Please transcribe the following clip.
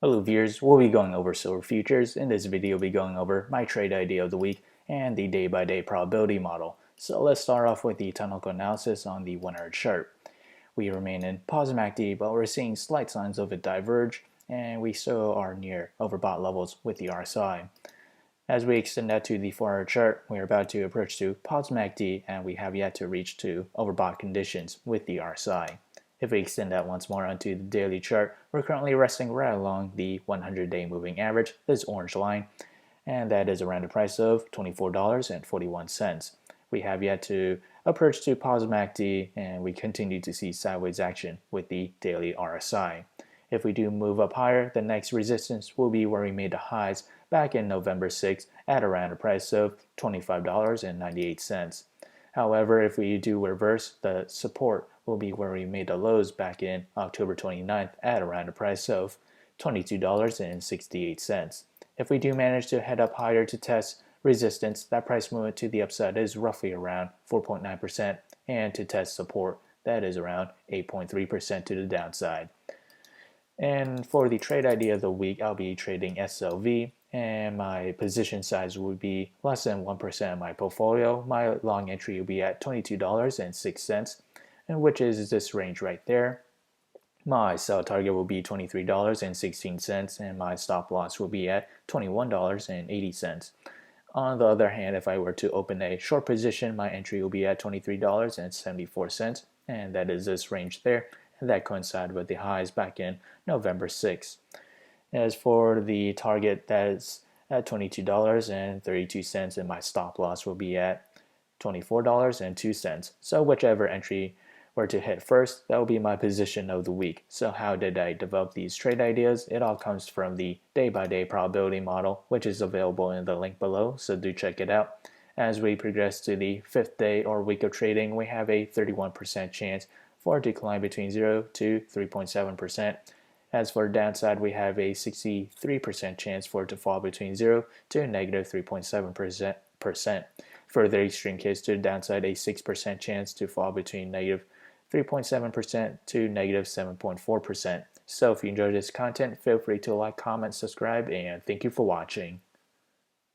Hello viewers, we'll be going over silver futures. In this video we'll be going over my trade idea of the week and the day-by-day probability model. So let's start off with the technical analysis on the 1-hour chart. We remain in positive MACD, but we're seeing slight signs of it diverge, and we still are near overbought levels with the RSI. As we extend that to the 4-hour chart, we are about to approach to positive MACD, and we have yet to reach to overbought conditions with the RSI. If we extend that once more onto the daily chart, we're currently resting right along the 100-day moving average, this orange line, and that is around a price of $24.41. We have yet to approach to positive MACD, and we continue to see sideways action with the daily RSI. If we do move up higher, the next resistance will be where we made the highs back in November 6th at around a price of $25.98. However, if we do reverse, the support will be where we made the lows back in October 29th at around a price of $22.68. If we do manage to head up higher to test resistance, that price movement to the upside is roughly around 4.9%, and to test support, that is around 8.3% to the downside. And for the trade idea of the week, I'll be trading SLV, and my position size would be less than 1% of my portfolio. My long entry will be at $22.06, and which is this range right there. My sell target will be $23.16, and my stop loss will be at $21.80. On the other hand, if I were to open a short position, my entry will be at $23.74, and that is this range there, and that coincides with the highs back in November 6th. As for the target, that is at $22.32, and my stop loss will be at $24.02. So whichever entry were to hit first, that will be my position of the week. So how did I develop these trade ideas? It all comes from the day-by-day probability model, which is available in the link below, so do check it out. As we progress to the 5th day or week of trading, we have a 31% chance for a decline between 0 to 3.7%. As for downside, we have a 63% chance for it to fall between 0 to negative 3.7%. For the extreme case to the downside, a 6% chance to fall between negative 3.7% to negative 7.4%. So if you enjoyed this content, feel free to like, comment, subscribe, and thank you for watching.